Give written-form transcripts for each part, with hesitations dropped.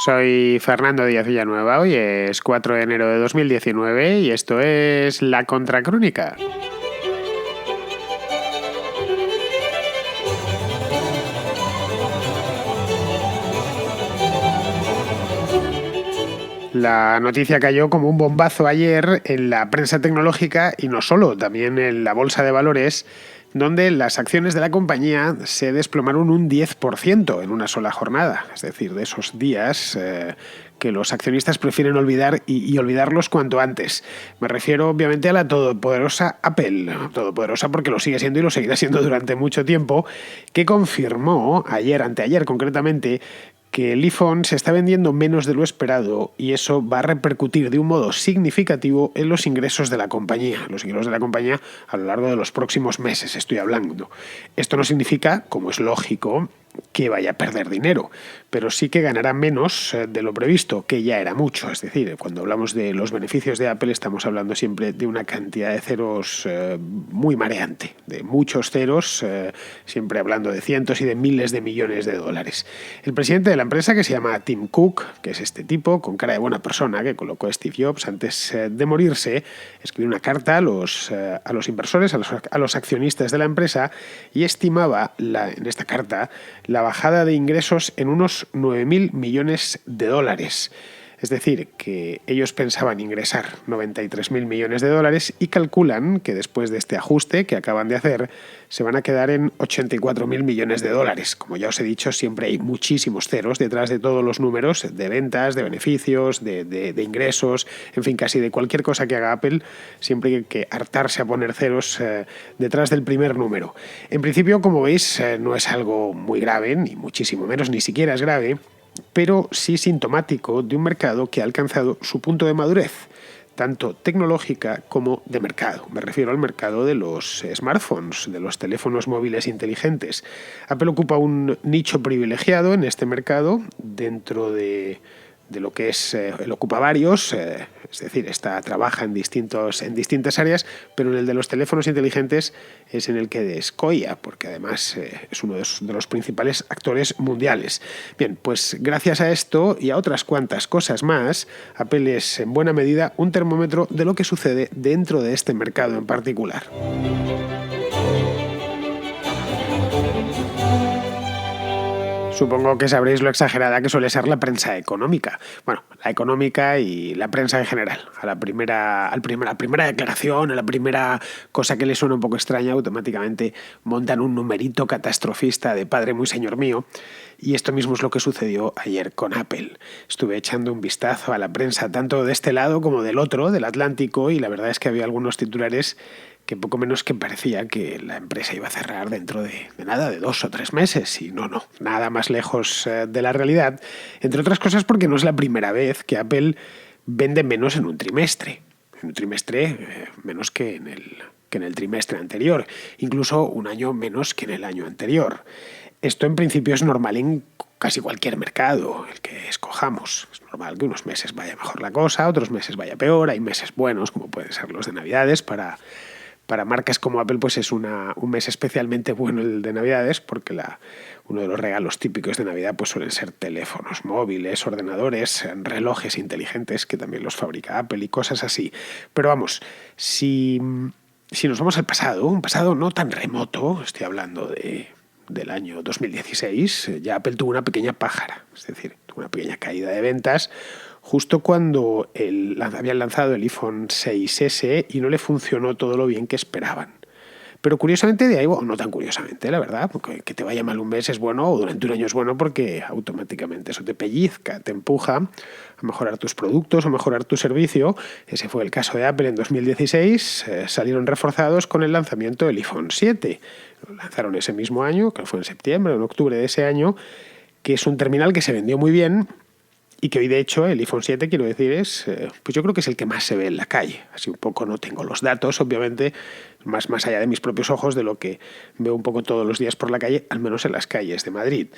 Soy Fernando Díaz Villanueva, hoy es 4 de enero de 2019 y esto es La Contracrónica. La noticia cayó como un bombazo ayer en la prensa tecnológica y no solo, también en la bolsa de valores, donde las acciones de la compañía se desplomaron un 10% en una sola jornada. Es decir, de esos días que los accionistas prefieren olvidar y olvidarlos cuanto antes. Me refiero obviamente a la todopoderosa Apple, todopoderosa porque lo sigue siendo y lo seguirá siendo durante mucho tiempo, que confirmó ayer, anteayer concretamente, que el iPhone se está vendiendo menos de lo esperado y eso va a repercutir de un modo significativo en los ingresos de la compañía. Los ingresos de la compañía a lo largo de los próximos meses, estoy hablando. Esto no significa, como es lógico, que vaya a perder dinero, pero sí que ganará menos de lo previsto, que ya era mucho. Es decir, cuando hablamos de los beneficios de Apple estamos hablando siempre de una cantidad de ceros muy mareante, de muchos ceros, siempre hablando de cientos y de miles de millones de dólares. El presidente de la empresa, que se llama Tim Cook, que es este tipo con cara de buena persona que colocó Steve Jobs antes de morirse, escribió una carta a los inversores, a los accionistas de la empresa y estimaba en esta carta la bajada de ingresos en unos 9.000 millones de dólares. Es decir, que ellos pensaban ingresar 93.000 millones de dólares y calculan que después de este ajuste que acaban de hacer se van a quedar en 84.000 millones de dólares. Como ya os he dicho, siempre hay muchísimos ceros detrás de todos los números de ventas, de beneficios, de ingresos, en fin, casi de cualquier cosa que haga Apple, siempre hay que hartarse a poner ceros detrás del primer número. En principio, como veis, no es algo muy grave, ni muchísimo menos, ni siquiera es grave, pero sí sintomático de un mercado que ha alcanzado su punto de madurez, tanto tecnológica como de mercado. Me refiero al mercado de los smartphones, de los teléfonos móviles inteligentes. Apple ocupa un nicho privilegiado en este mercado dentro de lo que es, él ocupa varios, es decir, trabaja en distintas áreas, pero en el de los teléfonos inteligentes es en el que descolla, porque además es uno de los principales actores mundiales. Bien, pues gracias a esto y a otras cuantas cosas más, Apple es en buena medida un termómetro de lo que sucede dentro de este mercado en particular. Supongo que sabréis lo exagerada que suele ser la prensa económica. Bueno, la económica y la prensa en general. A la primera declaración, a la primera cosa que les suena un poco extraña, automáticamente montan un numerito catastrofista de padre muy señor mío. Y esto mismo es lo que sucedió ayer con Apple. Estuve echando un vistazo a la prensa tanto de este lado como del otro, del Atlántico, y la verdad es que había algunos titulares que poco menos que parecía que la empresa iba a cerrar dentro de nada, de 2 o 3 meses. Y no, nada más lejos de la realidad. Entre otras cosas porque no es la primera vez que Apple vende menos en un trimestre. En un trimestre menos que en el trimestre anterior. Incluso un año menos que en el año anterior. Esto en principio es normal en casi cualquier mercado, el que escojamos. Es normal que unos meses vaya mejor la cosa, otros meses vaya peor. Hay meses buenos, como pueden ser los de Navidades, para marcas como Apple pues es un mes especialmente bueno el de Navidades porque uno de los regalos típicos de Navidad pues suelen ser teléfonos móviles, ordenadores, relojes inteligentes que también los fabrica Apple y cosas así. Pero vamos, si nos vamos al pasado, un pasado no tan remoto, estoy hablando del año 2016, ya Apple tuvo una pequeña pájara, es decir, tuvo una pequeña caída de ventas justo cuando habían lanzado el iPhone 6S y no le funcionó todo lo bien que esperaban. Pero curiosamente de ahí, bueno, no tan curiosamente, la verdad, porque que te vaya mal un mes es bueno o durante un año es bueno porque automáticamente eso te pellizca, te empuja a mejorar tus productos o mejorar tu servicio. Ese fue el caso de Apple en 2016. Salieron reforzados con el lanzamiento del iPhone 7. Lo lanzaron ese mismo año, que fue en septiembre o en octubre de ese año, que es un terminal que se vendió muy bien y que hoy, de hecho, el iPhone 7, quiero decir, pues yo creo que es el que más se ve en la calle. Así un poco no tengo los datos, obviamente, más allá de mis propios ojos, de lo que veo un poco todos los días por la calle, al menos en las calles de Madrid.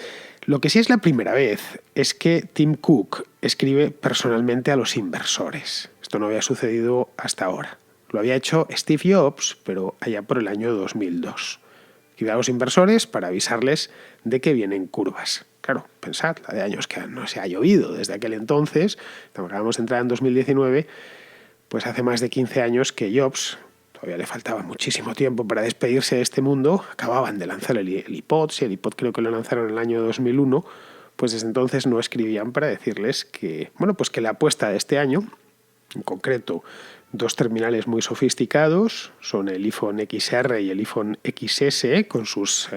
Lo que sí es la primera vez es que Tim Cook escribe personalmente a los inversores. Esto no había sucedido hasta ahora. Lo había hecho Steve Jobs, pero allá por el año 2002. y a los inversores para avisarles de que vienen curvas. Claro, pensad, la de años que no se ha llovido desde aquel entonces, acabamos de entrar en 2019, pues hace más de 15 años que Jobs, todavía le faltaba muchísimo tiempo para despedirse de este mundo, acababan de lanzar el iPod, si el iPod creo que lo lanzaron en el año 2001, pues desde entonces no escribían para decirles que, bueno, pues que la apuesta de este año, en concreto, 2 terminales muy sofisticados, son el iPhone XR y el iPhone XS, con sus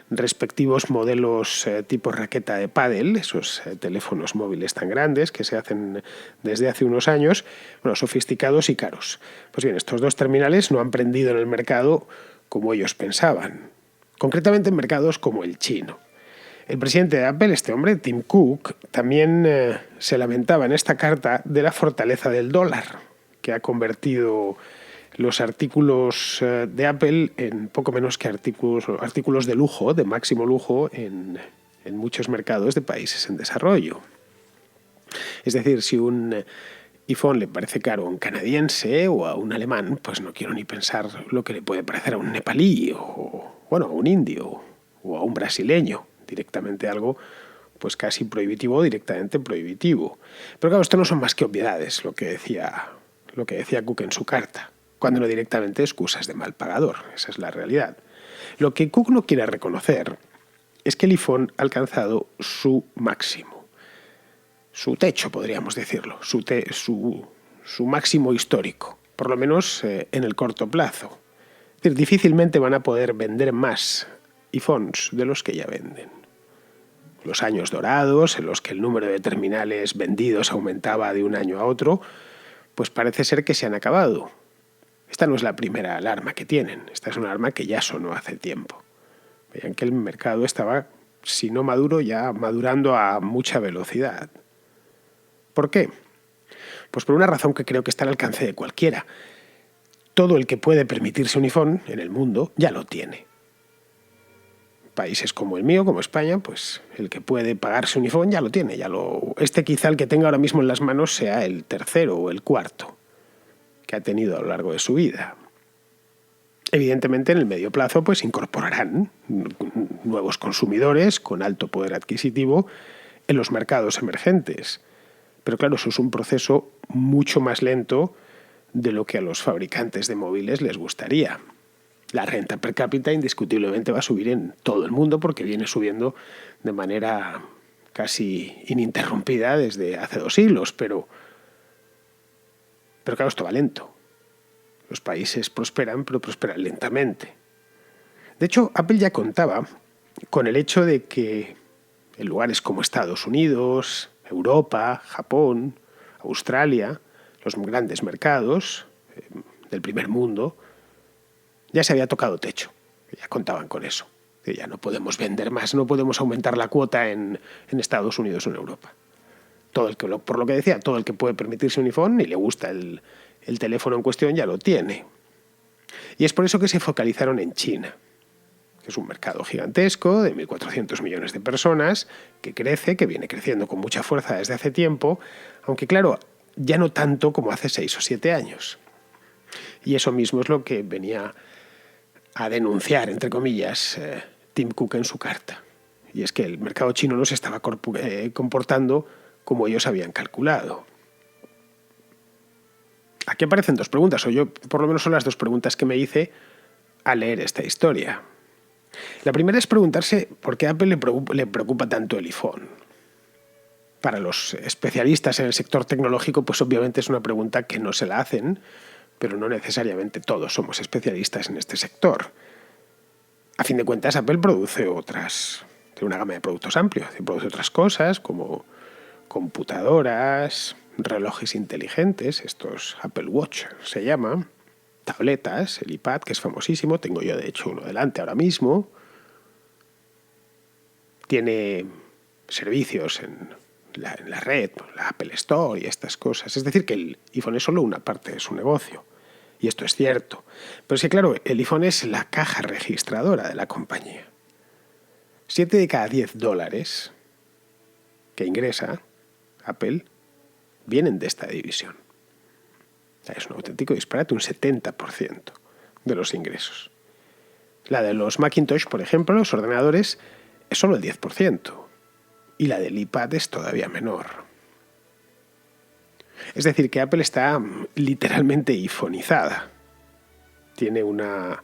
respectivos modelos tipo raqueta de pádel, esos teléfonos móviles tan grandes que se hacen desde hace unos años, bueno, sofisticados y caros. Pues bien, estos 2 terminales no han prendido en el mercado como ellos pensaban, concretamente en mercados como el chino. El presidente de Apple, este hombre, Tim Cook, también se lamentaba en esta carta de la fortaleza del dólar, que ha convertido los artículos de Apple en poco menos que artículos de lujo, de máximo lujo, en muchos mercados de países en desarrollo. Es decir, si un iPhone le parece caro a un canadiense o a un alemán, pues no quiero ni pensar lo que le puede parecer a un nepalí o bueno, a un indio o a un brasileño. Directamente algo pues casi prohibitivo o directamente prohibitivo. Pero claro, esto no son más que obviedades, lo que decía Cook en su carta, cuando no directamente excusas de mal pagador. Esa es la realidad. Lo que Cook no quiere reconocer es que el iPhone ha alcanzado su máximo, su techo, podríamos decirlo, su máximo histórico, por lo menos en el corto plazo. Es decir, difícilmente van a poder vender más iPhones de los que ya venden. Los años dorados, en los que el número de terminales vendidos aumentaba de un año a otro, pues parece ser que se han acabado. Esta no es la primera alarma que tienen, esta es una alarma que ya sonó hace tiempo. Veían que el mercado estaba, si no maduro, ya madurando a mucha velocidad. ¿Por qué? Pues por una razón que creo que está al alcance de cualquiera. Todo el que puede permitirse un iPhone en el mundo ya lo tiene. Países como el mío, como España, pues el que puede pagarse un iPhone ya lo tiene. Este quizá el que tenga ahora mismo en las manos sea el tercero o el cuarto que ha tenido a lo largo de su vida. Evidentemente, en el medio plazo, pues incorporarán nuevos consumidores con alto poder adquisitivo en los mercados emergentes. Pero claro, eso es un proceso mucho más lento de lo que a los fabricantes de móviles les gustaría. La renta per cápita indiscutiblemente va a subir en todo el mundo porque viene subiendo de manera casi ininterrumpida desde hace 2 siglos, pero claro, esto va lento. Los países prosperan, pero prosperan lentamente. De hecho, Apple ya contaba con el hecho de que en lugares como Estados Unidos, Europa, Japón, Australia, los grandes mercados del primer mundo, ya se había tocado techo, ya contaban con eso. Ya no podemos vender más, no podemos aumentar la cuota en Estados Unidos o en Europa. Por lo que decía, todo el que puede permitirse un iPhone y le gusta el teléfono en cuestión ya lo tiene. Y es por eso que se focalizaron en China, que es un mercado gigantesco de 1.400 millones de personas, que crece, que viene creciendo con mucha fuerza desde hace tiempo, aunque claro, ya no tanto como hace 6 o 7 años. Y eso mismo es lo que venía a denunciar, entre comillas, Tim Cook en su carta. Y es que el mercado chino no se estaba comportando como ellos habían calculado. Aquí aparecen 2 preguntas, o yo por lo menos son las 2 preguntas que me hice al leer esta historia. La primera es preguntarse por qué a Apple le preocupa tanto el iPhone. Para los especialistas en el sector tecnológico, pues obviamente es una pregunta que no se la hacen, pero no necesariamente todos somos especialistas en este sector. A fin de cuentas, Apple tiene una gama de productos amplios, produce otras cosas como computadoras, relojes inteligentes, estos Apple Watch se llama, tabletas, el iPad, que es famosísimo, tengo yo de hecho uno delante ahora mismo, tiene servicios en la red, la Apple Store y estas cosas. Es decir, que el iPhone es solo una parte de su negocio. Y esto es cierto. Pero es que, claro, el iPhone es la caja registradora de la compañía. 7 de cada 10 dólares que ingresa Apple vienen de esta división. Es un auténtico disparate, un 70% de los ingresos. La de los Macintosh, por ejemplo, los ordenadores, es solo el 10%. Y la del iPad es todavía menor. Es decir, que Apple está literalmente iPhoneizada. Tiene una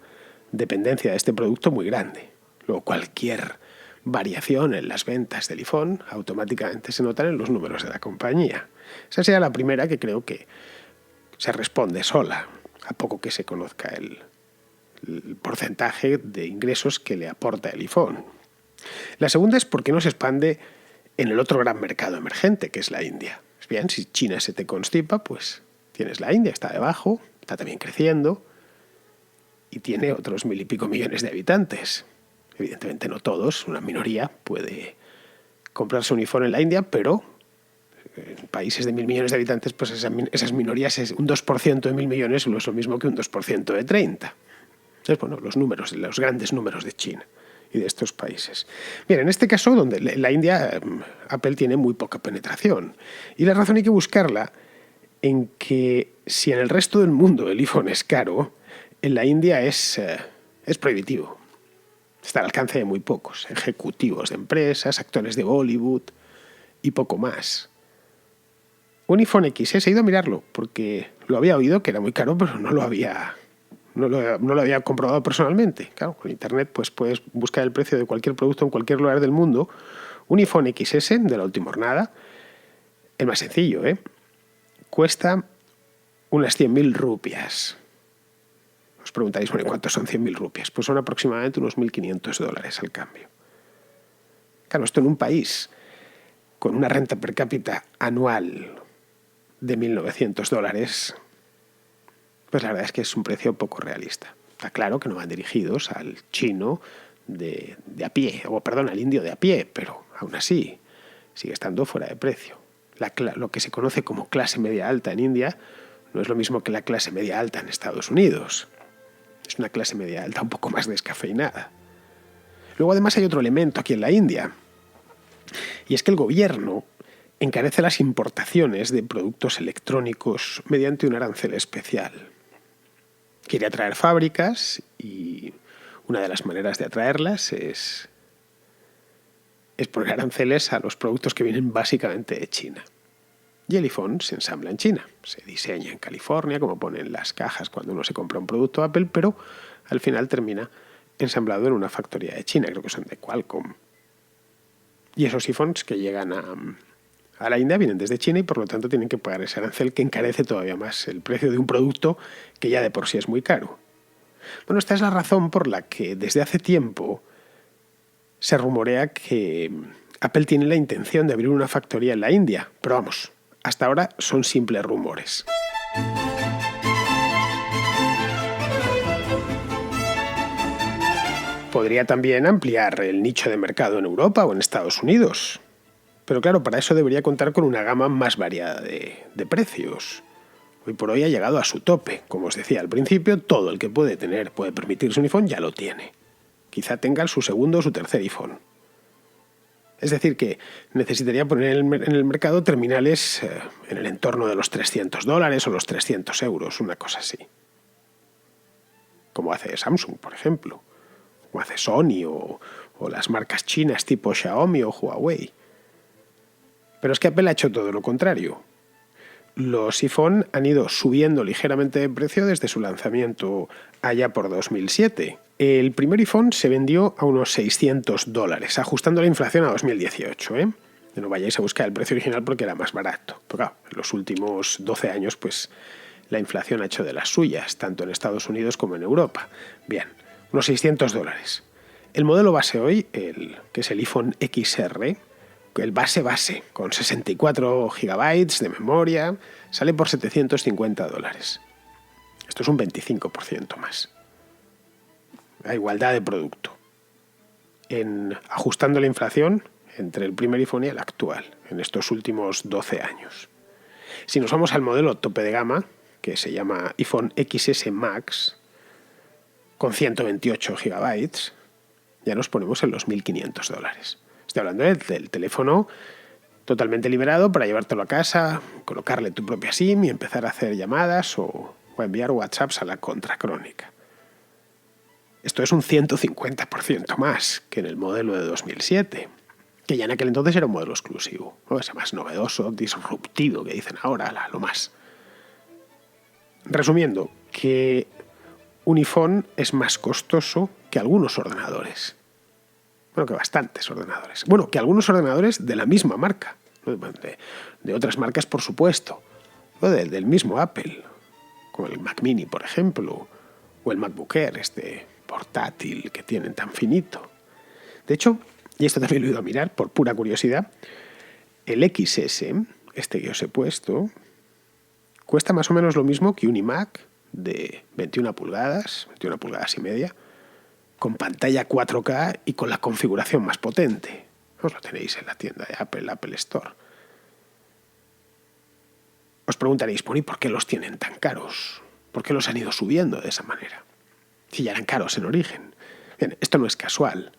dependencia de este producto muy grande. Luego, cualquier variación en las ventas del iPhone automáticamente se notan en los números de la compañía. Esa sería la primera que creo que se responde sola, a poco que se conozca el porcentaje de ingresos que le aporta el iPhone. La segunda es por qué no se expande en el otro gran mercado emergente, que es la India. Bien, si China se te constipa, pues tienes la India, está debajo, está también creciendo y tiene otros 1.000 y pico millones de habitantes. Evidentemente no todos, una minoría puede comprarse un iPhone en la India, pero en países de 1.000 millones de habitantes, pues esas minorías, es un 2% de 1.000 millones no es lo mismo que un 2% de 30. Entonces, bueno, los grandes números de China y de estos países. Bien, en este caso, donde la India, Apple tiene muy poca penetración. Y la razón hay que buscarla en que si en el resto del mundo el iPhone es caro, en la India es prohibitivo. Está al alcance de muy pocos, ejecutivos de empresas, actores de Bollywood y poco más. Un iPhone XS, he ido a mirarlo porque lo había oído que era muy caro, pero no lo había comprobado personalmente. Claro, con internet pues puedes buscar el precio de cualquier producto en cualquier lugar del mundo. Un iPhone XS de la última hornada, el más sencillo, cuesta unas 100.000 rupias. Os preguntáis, bueno, ¿cuántos son 100.000 rupias? Pues son aproximadamente unos $1.500 al cambio. Claro, esto en un país con una renta per cápita anual de $1.900, pues la verdad es que es un precio poco realista. Está claro que no van dirigidos al chino de a pie, al indio de a pie, pero aún así sigue estando fuera de precio. Lo que se conoce como clase media alta en India no es lo mismo que la clase media alta en Estados Unidos. Es una clase media alta un poco más descafeinada. Luego además hay otro elemento aquí en la India, y es que el gobierno encarece las importaciones de productos electrónicos mediante un arancel especial. Quiere atraer fábricas y una de las maneras de atraerlas es poner aranceles a los productos que vienen básicamente de China. Y el iPhone se ensambla en China, se diseña en California, como ponen las cajas cuando uno se compra un producto Apple, pero al final termina ensamblado en una factoría de China, creo que son de Qualcomm. Y esos iPhones que llegan a la India vienen desde China y por lo tanto tienen que pagar ese arancel que encarece todavía más el precio de un producto que ya de por sí es muy caro. Bueno, esta es la razón por la que desde hace tiempo se rumorea que Apple tiene la intención de abrir una factoría en la India, pero vamos, hasta ahora son simples rumores. Podría también ampliar el nicho de mercado en Europa o en Estados Unidos. Pero claro, para eso debería contar con una gama más variada de precios. Hoy por hoy ha llegado a su tope. Como os decía al principio, todo el que puede permitirse un iPhone ya lo tiene. Quizá tenga su segundo o su tercer iPhone. Es decir, que necesitaría poner en el mercado terminales en el entorno de los $300 o los 300 euros, una cosa así. Como hace Samsung, por ejemplo. O hace Sony o las marcas chinas tipo Xiaomi o Huawei. Pero es que Apple ha hecho todo lo contrario. Los iPhone han ido subiendo ligeramente de precio desde su lanzamiento allá por 2007. El primer iPhone se vendió a unos $600, ajustando la inflación a 2018. No vayáis a buscar el precio original porque era más barato. Pero claro, en los últimos 12 años pues la inflación ha hecho de las suyas, tanto en Estados Unidos como en Europa. Bien, unos $600. El modelo base hoy, que es el iPhone XR, el base, con 64 GB de memoria, sale por $750. Esto es un 25% más. A igualdad de producto. Ajustando la inflación entre el primer iPhone y el actual, en estos últimos 12 años. Si nos vamos al modelo tope de gama, que se llama iPhone XS Max, con 128 GB, ya nos ponemos en los $1.500. Estoy hablando del teléfono totalmente liberado para llevártelo a casa, colocarle tu propia SIM y empezar a hacer llamadas o enviar WhatsApps a la contracrónica. Esto es un 150% más que en el modelo de 2007, que ya en aquel entonces era un modelo exclusivo, ¿no? Ese más novedoso, disruptivo que dicen ahora, lo más. Resumiendo, que un iPhone es más costoso que algunos ordenadores. Bueno, que bastantes ordenadores. Bueno, que algunos ordenadores de la misma marca. De otras marcas, por supuesto. O del mismo Apple. Como el Mac Mini, por ejemplo. O el MacBook Air, este portátil que tienen tan finito. De hecho, y esto también lo he ido a mirar por pura curiosidad, el XS, este que os he puesto, cuesta más o menos lo mismo que un iMac de 21 pulgadas y media, con pantalla 4K y con la configuración más potente. Os lo tenéis en la tienda de Apple, Apple Store. Os preguntaréis, ¿y por qué los tienen tan caros? ¿Por qué los han ido subiendo de esa manera? Si ya eran caros en origen. Bien, esto no es casual.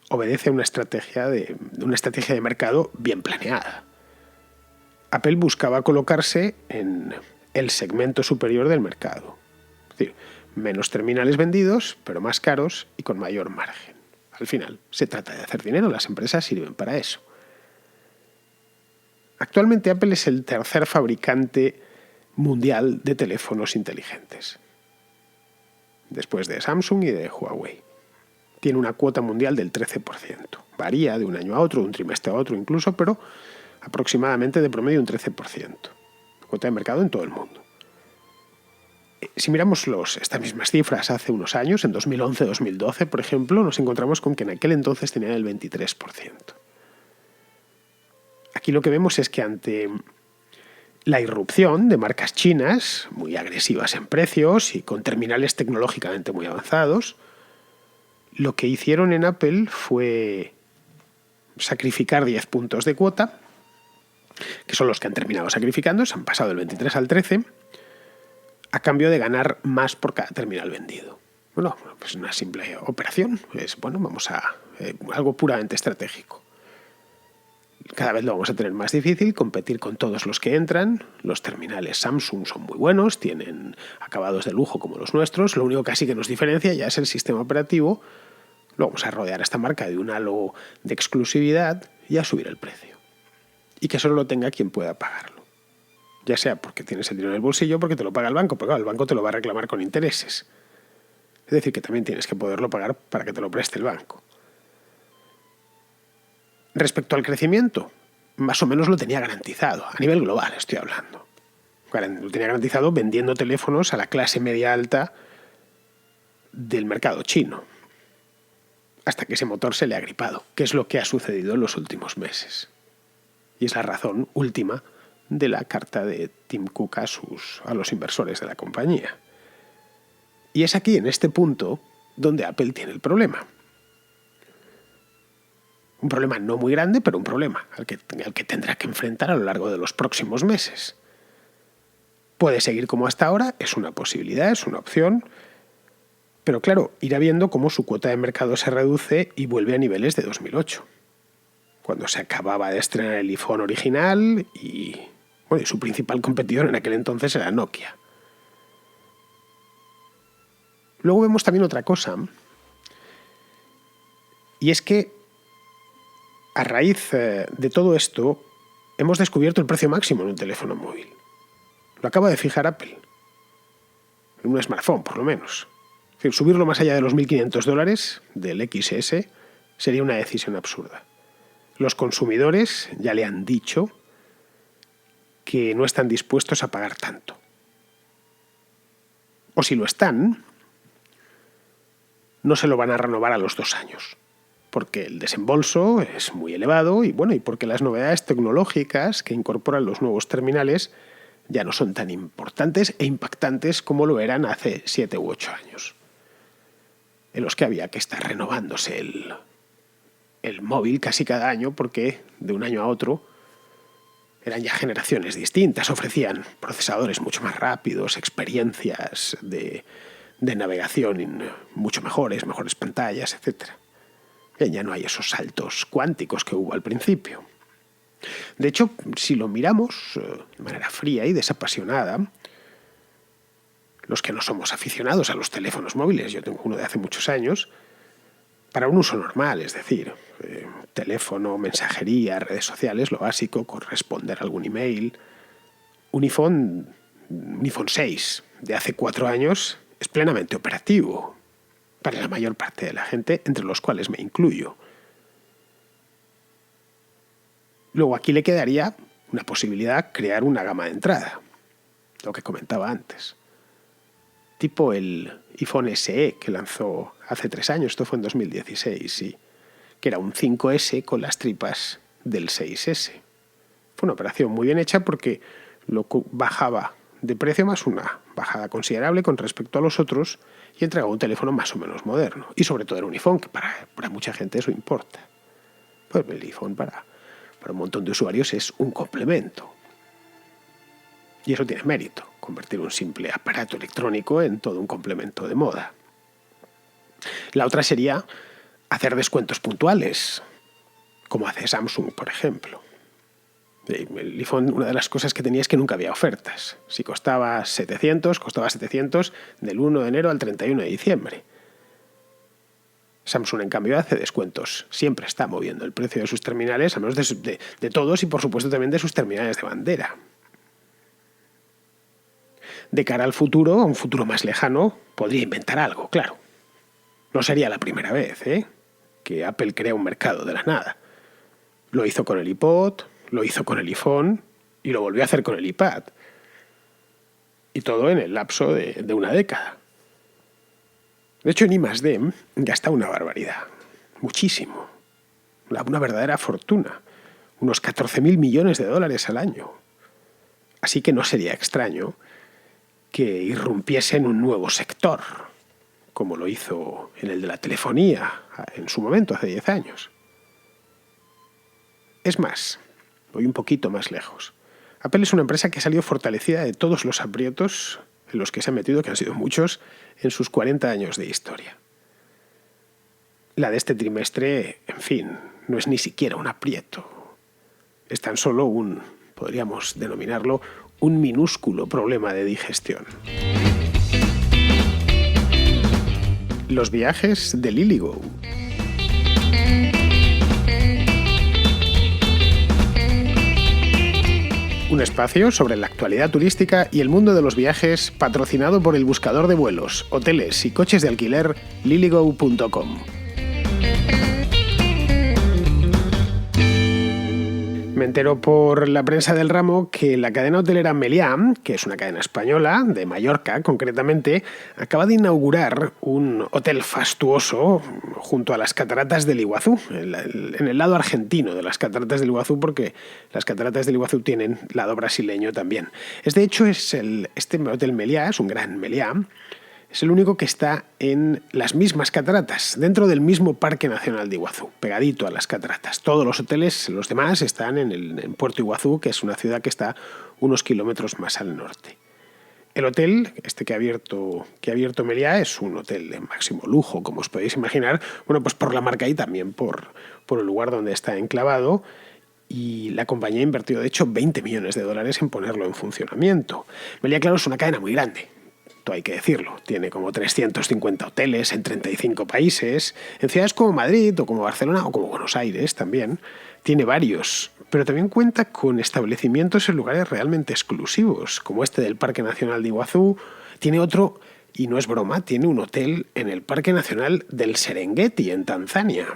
Obedece a una estrategia de mercado bien planeada. Apple buscaba colocarse en el segmento superior del mercado. Es decir, menos terminales vendidos, pero más caros y con mayor margen. Al final, se trata de hacer dinero, las empresas sirven para eso. Actualmente Apple es el tercer fabricante mundial de teléfonos inteligentes, después de Samsung y de Huawei. Tiene una cuota mundial del 13%. Varía de un año a otro, de un trimestre a otro incluso, pero aproximadamente de promedio un 13%. Cuota de mercado en todo el mundo. Si miramos estas mismas cifras hace unos años, en 2011-2012, por ejemplo, nos encontramos con que en aquel entonces tenían el 23%. Aquí lo que vemos es que ante la irrupción de marcas chinas, muy agresivas en precios y con terminales tecnológicamente muy avanzados, lo que hicieron en Apple fue sacrificar 10 puntos de cuota, que son los que han terminado sacrificando, se han pasado del 23 al 13, a cambio de ganar más por cada terminal vendido. Bueno, pues una simple operación, vamos a algo puramente estratégico. Cada vez lo vamos a tener más difícil competir con todos los que entran. Los terminales Samsung son muy buenos, tienen acabados de lujo como los nuestros. Lo único que así que nos diferencia ya es el sistema operativo. Lo vamos a rodear a esta marca de un halo de exclusividad y a subir el precio. Y que solo lo tenga quien pueda pagarlo. Ya sea porque tienes el dinero en el bolsillo o porque te lo paga el banco, porque el banco te lo va a reclamar con intereses. Es decir, que también tienes que poderlo pagar para que te lo preste el banco. Respecto al crecimiento, más o menos lo tenía garantizado, a nivel global estoy hablando. Lo tenía garantizado vendiendo teléfonos a la clase media alta del mercado chino, hasta que ese motor se le ha gripado, que es lo que ha sucedido en los últimos meses. Y es la razón última de la carta de Tim Cook a los inversores de la compañía. Y es aquí, en este punto, donde Apple tiene el problema. Un problema no muy grande, pero un problema al que tendrá que enfrentar a lo largo de los próximos meses. Puede seguir como hasta ahora, es una posibilidad, es una opción, pero claro, irá viendo cómo su cuota de mercado se reduce y vuelve a niveles de 2008, cuando se acababa de estrenar el iPhone original y su principal competidor en aquel entonces era Nokia. Luego vemos también otra cosa, y es que a raíz de todo esto hemos descubierto el precio máximo en un teléfono móvil. Lo acaba de fijar Apple, en un smartphone por lo menos. Es decir, subirlo más allá de los $1.500 del XS sería una decisión absurda. Los consumidores ya le han dicho que no están dispuestos a pagar tanto. O si lo están, no se lo van a renovar a los 2 años. Porque el desembolso es muy elevado y porque las novedades tecnológicas que incorporan los nuevos terminales ya no son tan importantes e impactantes como lo eran hace 7 u 8 años, en los que había que estar renovándose el móvil casi cada año porque de un año a otro eran ya generaciones distintas, ofrecían procesadores mucho más rápidos, experiencias de navegación mucho mejores pantallas, etc. Ya no hay esos saltos cuánticos que hubo al principio. De hecho, si lo miramos de manera fría y desapasionada, los que no somos aficionados a los teléfonos móviles, yo tengo uno de hace muchos años, para un uso normal, es decir, teléfono, mensajería, redes sociales, lo básico, corresponder a algún email. Un iPhone 6 de hace 4 años es plenamente operativo para la mayor parte de la gente, entre los cuales me incluyo. Luego aquí le quedaría una posibilidad, crear una gama de entrada, lo que comentaba antes. Tipo el iPhone SE que lanzó hace 3 años, esto fue en 2016, sí, que era un 5S con las tripas del 6S. Fue una operación muy bien hecha porque lo bajaba de precio más una bajada considerable con respecto a los otros y entregaba un teléfono más o menos moderno. Y sobre todo era un iPhone, que para mucha gente eso importa. Pues el iPhone para un montón de usuarios es un complemento. Y eso tiene mérito, convertir un simple aparato electrónico en todo un complemento de moda. La otra sería hacer descuentos puntuales, como hace Samsung, por ejemplo. El iPhone, una de las cosas que tenía es que nunca había ofertas. Si costaba 700 del 1 de enero al 31 de diciembre. Samsung, en cambio, hace descuentos. Siempre está moviendo el precio de sus terminales, al menos de todos, y por supuesto también de sus terminales de bandera. De cara al futuro, a un futuro más lejano, podría inventar algo, claro. No sería la primera vez, que Apple crea un mercado de la nada. Lo hizo con el iPod, lo hizo con el iPhone y lo volvió a hacer con el iPad. Y todo en el lapso de una década. De hecho, en I+D gasta una barbaridad. Muchísimo. Una verdadera fortuna. Unos 14.000 millones de dólares al año. Así que no sería extraño que irrumpiese en un nuevo sector, como lo hizo en el de la telefonía en su momento, hace 10 años. Es más, voy un poquito más lejos. Apple es una empresa que ha salido fortalecida de todos los aprietos en los que se ha metido, que han sido muchos, en sus 40 años de historia. La de este trimestre, en fin, no es ni siquiera un aprieto. Es tan solo podríamos denominarlo, un minúsculo problema de digestión. Los viajes de LilyGo. Un espacio sobre la actualidad turística y el mundo de los viajes, patrocinado por el buscador de vuelos, hoteles y coches de alquiler lilygo.com. Me entero por la prensa del ramo que la cadena hotelera Meliá, que es una cadena española, de Mallorca concretamente, acaba de inaugurar un hotel fastuoso junto a las cataratas del Iguazú, en el lado argentino de las cataratas del Iguazú, porque las cataratas del Iguazú tienen lado brasileño también. Este hotel Meliá, es un gran Meliá, es el único que está en las mismas cataratas, dentro del mismo Parque Nacional de Iguazú, pegadito a las cataratas. Todos los hoteles, los demás, están en Puerto Iguazú, que es una ciudad que está unos kilómetros más al norte. El hotel, que ha abierto Meliá, es un hotel de máximo lujo, como os podéis imaginar, bueno, pues por la marca y también por el lugar donde está enclavado. Y la compañía ha invertido, de hecho, $20 millones en ponerlo en funcionamiento. Meliá, claro, es una cadena muy grande. Hay que decirlo, tiene como 350 hoteles en 35 países, en ciudades como Madrid o como Barcelona o como Buenos Aires también, tiene varios, pero también cuenta con establecimientos en lugares realmente exclusivos, como este del Parque Nacional de Iguazú. Tiene otro, y no es broma, tiene un hotel en el Parque Nacional del Serengeti, en Tanzania,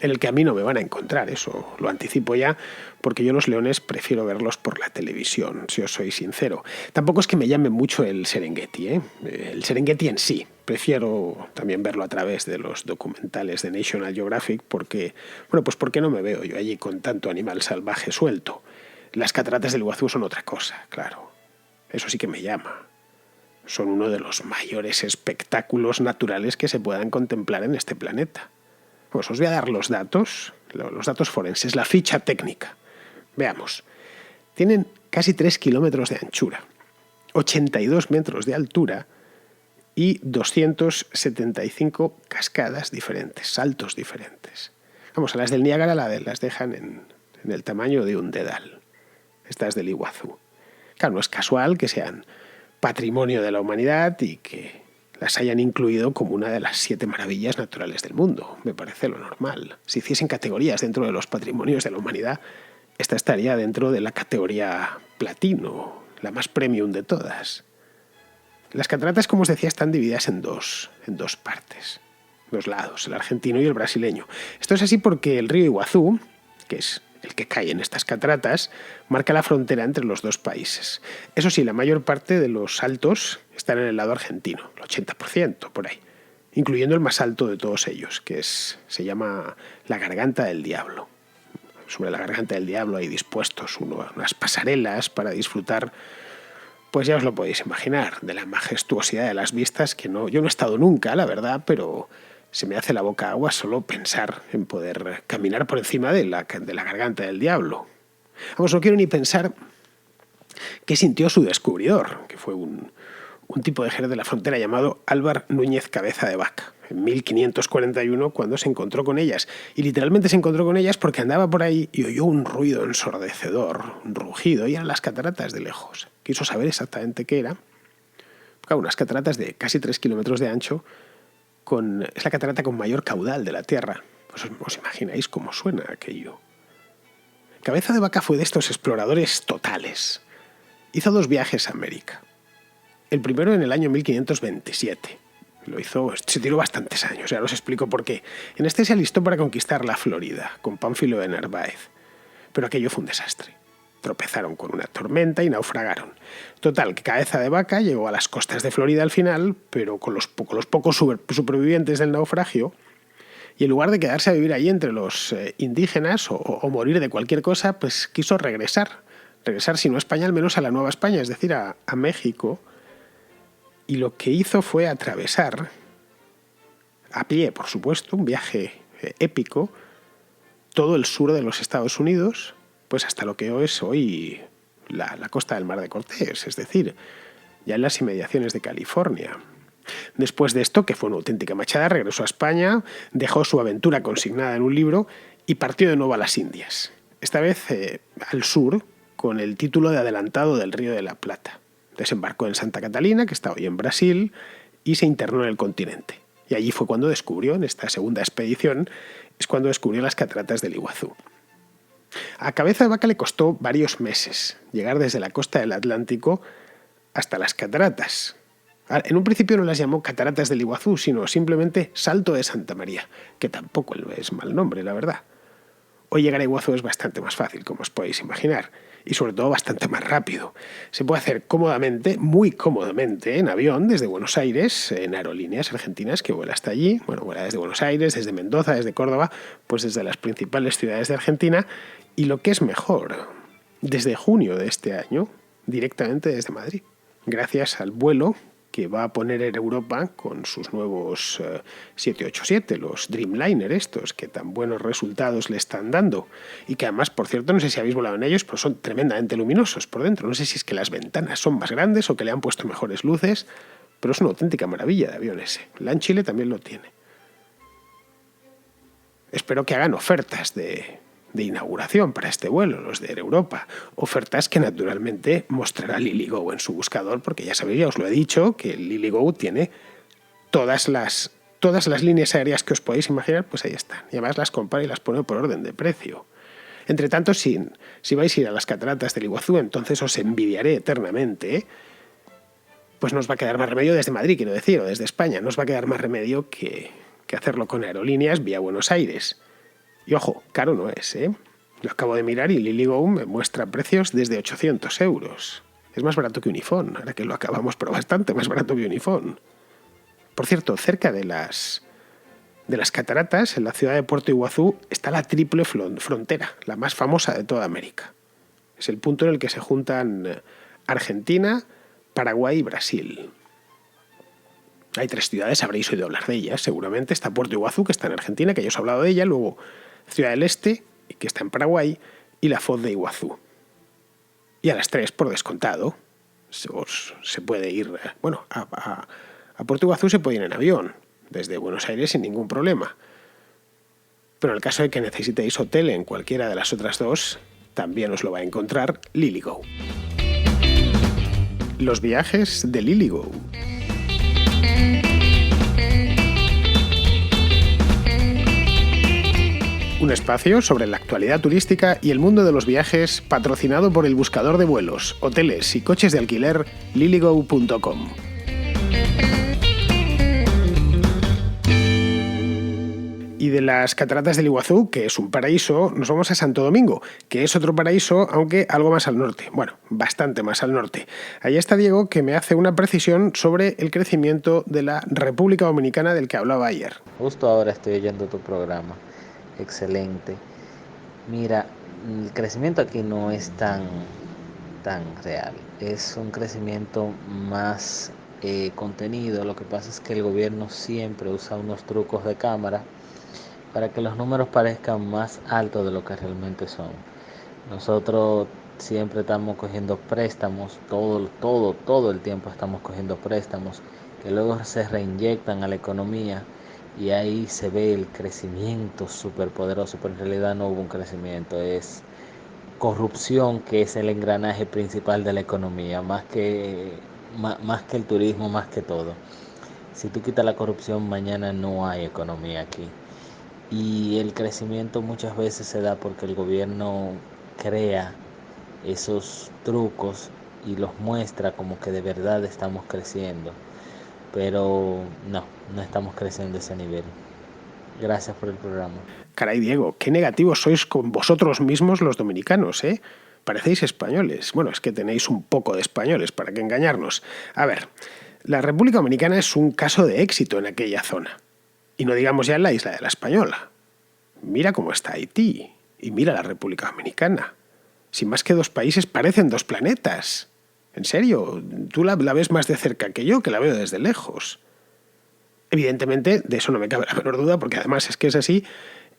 en el que a mí no me van a encontrar, eso lo anticipo ya, porque yo los leones prefiero verlos por la televisión, si os soy sincero. Tampoco es que me llame mucho el Serengeti, el Serengeti en sí. Prefiero también verlo a través de los documentales de National Geographic, porque no me veo yo allí con tanto animal salvaje suelto. Las cataratas del Iguazú son otra cosa, claro. Eso sí que me llama. Son uno de los mayores espectáculos naturales que se puedan contemplar en este planeta. Pues os voy a dar los datos forenses, la ficha técnica. Veamos. Tienen casi 3 kilómetros de anchura, 82 metros de altura y 275 cascadas diferentes, saltos diferentes. Vamos, a las del Niágara las dejan en el tamaño de un dedal. Estas del Iguazú. Claro, no es casual que sean patrimonio de la humanidad y que las hayan incluido como una de las 7 maravillas naturales del mundo. Me parece lo normal. Si hiciesen categorías dentro de los patrimonios de la humanidad, esta estaría dentro de la categoría platino, la más premium de todas. Las cataratas, como os decía, están divididas en dos partes, 2 lados, el argentino y el brasileño. Esto es así porque el río Iguazú, que es el que cae en estas cataratas, marca la frontera entre los 2 países. Eso sí, la mayor parte de los saltos están en el lado argentino, el 80% por ahí, incluyendo el más alto de todos ellos, que se llama la Garganta del Diablo. Sobre la Garganta del Diablo hay dispuestos unas pasarelas para disfrutar, pues ya os lo podéis imaginar, de la majestuosidad de las vistas, que yo no he estado nunca, la verdad, pero se me hace la boca agua solo pensar en poder caminar por encima de la Garganta del Diablo. Vamos, no quiero ni pensar qué sintió su descubridor, que fue un tipo de Jerez de la Frontera llamado Álvar Núñez Cabeza de Vaca, en 1541, cuando se encontró con ellas. Y literalmente se encontró con ellas porque andaba por ahí y oyó un ruido ensordecedor, un rugido, y eran las cataratas de lejos. Quiso saber exactamente qué era. Claro, unas cataratas de casi 3 kilómetros de ancho, es la catarata con mayor caudal de la Tierra. Pues os imagináis cómo suena aquello. Cabeza de Vaca fue de estos exploradores totales. Hizo 2 viajes a América. El primero en el año 1527. Lo hizo, se tiró bastantes años, ya os explico por qué. En este se alistó para conquistar la Florida, con Pánfilo de Narváez. Pero aquello fue un desastre. Tropezaron con una tormenta y naufragaron. Total, que Cabeza de Vaca llegó a las costas de Florida al final, pero con los pocos supervivientes del naufragio, y en lugar de quedarse a vivir ahí entre los indígenas o morir de cualquier cosa, pues quiso regresar. Regresar, si no a España, al menos a la Nueva España, es decir, a México. Y lo que hizo fue atravesar, a pie, por supuesto, un viaje épico, todo el sur de los Estados Unidos, pues hasta lo que es hoy la costa del Mar de Cortés, es decir, ya en las inmediaciones de California. Después de esto, que fue una auténtica machada, regresó a España, dejó su aventura consignada en un libro y partió de nuevo a las Indias. Esta vez al sur, con el título de adelantado del Río de la Plata. Desembarcó en Santa Catalina, que está hoy en Brasil, y se internó en el continente. Y allí fue cuando descubrió, en esta segunda expedición, es cuando descubrió las cataratas del Iguazú. A Cabeza de Vaca le costó varios meses llegar desde la costa del Atlántico hasta las cataratas. En un principio no las llamó Cataratas del Iguazú, sino simplemente Salto de Santa María, que tampoco es mal nombre, la verdad. Hoy llegar a Iguazú es bastante más fácil, como os podéis imaginar, y sobre todo bastante más rápido. Se puede hacer cómodamente, muy cómodamente, en avión desde Buenos Aires, en aerolíneas argentinas que vuela hasta allí. Bueno, vuela desde Buenos Aires, desde Mendoza, desde Córdoba, pues desde las principales ciudades de Argentina. Y lo que es mejor, desde junio de este año, directamente desde Madrid, gracias al vuelo que va a poner Air Europa con sus nuevos 787, los Dreamliner estos, que tan buenos resultados le están dando. Y que además, por cierto, no sé si habéis volado en ellos, pero son tremendamente luminosos por dentro. No sé si es que las ventanas son más grandes o que le han puesto mejores luces, pero es una auténtica maravilla de avión ese. LAN-Chile también lo tiene. Espero que hagan ofertas de inauguración para este vuelo, los de Air Europa. Ofertas que naturalmente mostrará LilyGo en su buscador, porque ya sabéis, ya os lo he dicho, que LilyGo tiene todas las líneas aéreas que os podéis imaginar, pues ahí están. Y además las compara y las pone por orden de precio. Entre tanto, si vais a ir a las cataratas del Iguazú, entonces os envidiaré eternamente, pues no os va a quedar más remedio desde Madrid, quiero decir, o desde España, no os va a quedar más remedio que hacerlo con aerolíneas vía Buenos Aires. Y ojo, caro no es, ¿eh? Lo acabo de mirar y LilyGo me muestra precios desde 800 euros. Es más barato que Unifón, ahora que lo acabamos, pero bastante más barato que Unifón. Por cierto, cerca de las cataratas, en la ciudad de Puerto Iguazú, está la Triple Frontera, la más famosa de toda América. Es el punto en el que se juntan Argentina, Paraguay y Brasil. Hay 3 ciudades, habréis oído hablar de ellas, seguramente. Está Puerto Iguazú, que está en Argentina, que ya os he hablado de ella, luego Ciudad del Este, que está en Paraguay, y la Foz de Iguazú. Y a las 3, por descontado, se puede ir... Bueno, a Puerto Iguazú se puede ir en avión, desde Buenos Aires sin ningún problema. Pero en el caso de que necesitéis hotel en cualquiera de las otras 2, también os lo va a encontrar LilyGo. Los viajes de LilyGo. Un espacio sobre la actualidad turística y el mundo de los viajes patrocinado por el buscador de vuelos, hoteles y coches de alquiler lilygo.com. Y de las cataratas del Iguazú, que es un paraíso, nos vamos a Santo Domingo, que es otro paraíso, aunque algo más al norte. Bueno, bastante más al norte. Allí está Diego, que me hace una precisión sobre el crecimiento de la República Dominicana del que hablaba ayer. Justo ahora estoy oyendo tu programa. Excelente. Mira, el crecimiento aquí no es tan real. Es un crecimiento más contenido. Lo que pasa es que el gobierno siempre usa unos trucos de cámara para que los números parezcan más altos de lo que realmente son. Nosotros siempre estamos cogiendo préstamos, todo el tiempo estamos cogiendo préstamos que luego se reinyectan a la economía y ahí se ve el crecimiento súper poderoso, pero en realidad no hubo un crecimiento, es corrupción, que es el engranaje principal de la economía, más que el turismo, más que todo. Si tú quitas la corrupción, mañana no hay economía aquí. Y el crecimiento muchas veces se da porque el gobierno crea esos trucos y los muestra como que de verdad estamos creciendo. Pero no estamos creciendo a ese nivel. Gracias por el programa. Caray, Diego, qué negativos sois con vosotros mismos los dominicanos, ¿eh? Parecéis españoles. Bueno, es que tenéis un poco de españoles, ¿para qué engañarnos? A ver, la República Dominicana es un caso de éxito en aquella zona. Y no digamos ya en la isla de la Española. Mira cómo está Haití y mira la República Dominicana. Si más que dos países parecen dos planetas. En serio, tú la ves más de cerca que yo, que la veo desde lejos. Evidentemente, de eso no me cabe la menor duda, porque además es que es así,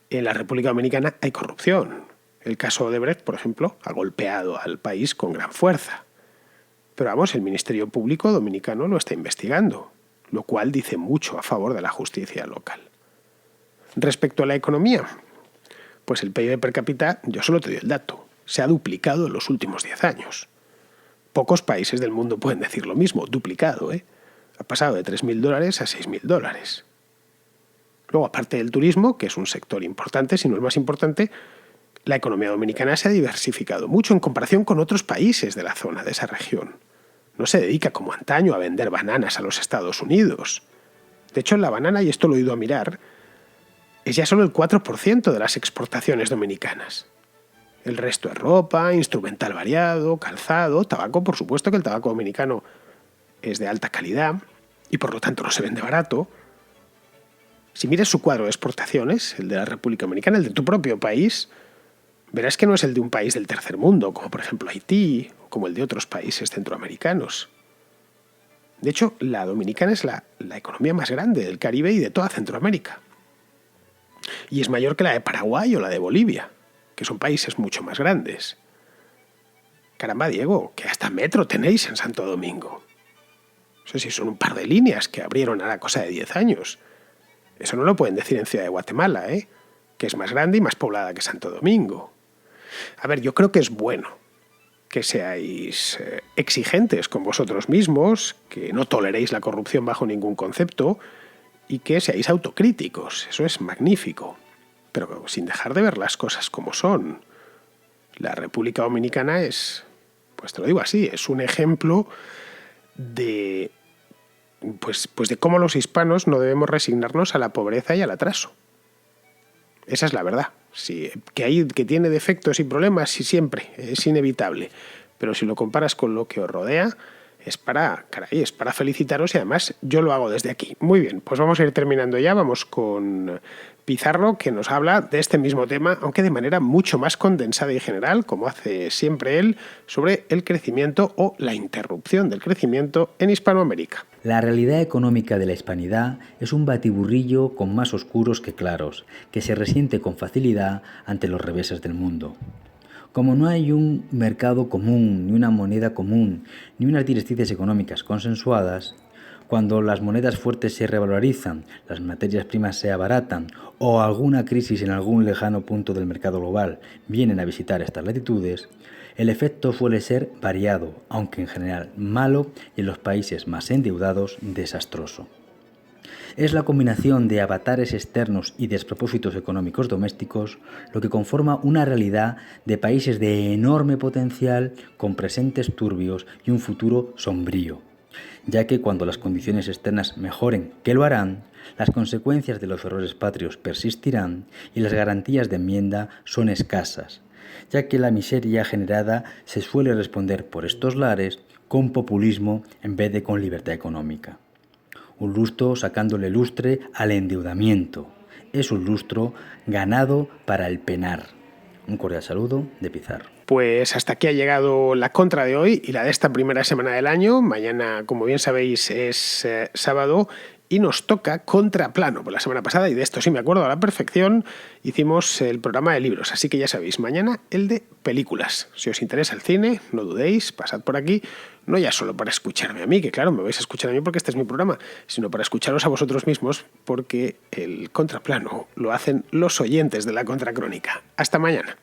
en la República Dominicana hay corrupción. El caso Odebrecht, por ejemplo, ha golpeado al país con gran fuerza. Pero vamos, el Ministerio Público dominicano lo está investigando, lo cual dice mucho a favor de la justicia local. Respecto a la economía, pues el PIB per cápita, yo solo te doy el dato, se ha duplicado en los últimos 10 años. Pocos países del mundo pueden decir lo mismo, duplicado, ¿eh? Ha pasado de $3.000 a $6.000. Luego, aparte del turismo, que es un sector importante, si no el más importante, la economía dominicana se ha diversificado mucho en comparación con otros países de la zona, de esa región. No se dedica como antaño a vender bananas a los Estados Unidos. De hecho, la banana, y esto lo he ido a mirar, es ya solo el 4% de las exportaciones dominicanas. El resto es ropa, instrumental variado, calzado, tabaco. Por supuesto que el tabaco dominicano es de alta calidad y por lo tanto no se vende barato. Si miras su cuadro de exportaciones, el de la República Dominicana, el de tu propio país, verás que no es el de un país del tercer mundo, como por ejemplo Haití, o como el de otros países centroamericanos. De hecho, la dominicana es la economía más grande del Caribe y de toda Centroamérica. Y es mayor que la de Paraguay o la de Bolivia, que son países mucho más grandes. Caramba, Diego, que hasta metro tenéis en Santo Domingo. No sé si son un par de líneas que abrieron a la cosa de 10 años. Eso no lo pueden decir en Ciudad de Guatemala, que es más grande y más poblada que Santo Domingo. A ver, yo creo que es bueno que seáis exigentes con vosotros mismos, que no toleréis la corrupción bajo ningún concepto y que seáis autocríticos. Eso es magnífico. Pero sin dejar de ver las cosas como son. La República Dominicana es, pues te lo digo así, es un ejemplo de, pues de cómo los hispanos no debemos resignarnos a la pobreza y al atraso. Esa es la verdad. Sí, que tiene defectos y problemas, sí, siempre, es inevitable. Pero si lo comparas con lo que os rodea, es para felicitaros y además yo lo hago desde aquí. Muy bien, pues vamos a ir terminando ya. Vamos con Pizarro, que nos habla de este mismo tema, aunque de manera mucho más condensada y general, como hace siempre él, sobre el crecimiento o la interrupción del crecimiento en Hispanoamérica. La realidad económica de la hispanidad es un batiburrillo con más oscuros que claros, que se resiente con facilidad ante los reveses del mundo. Como no hay un mercado común, ni una moneda común, ni unas directrices económicas consensuadas, Cuando las monedas fuertes se revalorizan, las materias primas se abaratan o alguna crisis en algún lejano punto del mercado global vienen a visitar estas latitudes, el efecto suele ser variado, aunque en general malo y en los países más endeudados desastroso. Es la combinación de avatares externos y despropósitos económicos domésticos lo que conforma una realidad de países de enorme potencial con presentes turbios y un futuro sombrío, ya que cuando las condiciones externas mejoren, que lo harán, las consecuencias de los errores patrios persistirán y las garantías de enmienda son escasas, ya que la miseria generada se suele responder por estos lares con populismo en vez de con libertad económica. Un lustro sacándole lustre al endeudamiento. Es un lustro ganado para el penar. Un cordial saludo de Pizarro. Pues hasta aquí ha llegado la contra de hoy y la de esta primera semana del año. Mañana, como bien sabéis, es sábado y nos toca Contraplano. Por la semana pasada, y de esto sí me acuerdo a la perfección, hicimos el programa de libros. Así que ya sabéis, mañana el de películas. Si os interesa el cine, no dudéis, pasad por aquí. No ya solo para escucharme a mí, que claro, me vais a escuchar a mí porque este es mi programa, sino para escucharos a vosotros mismos porque el Contraplano lo hacen los oyentes de la Contracrónica. Hasta mañana.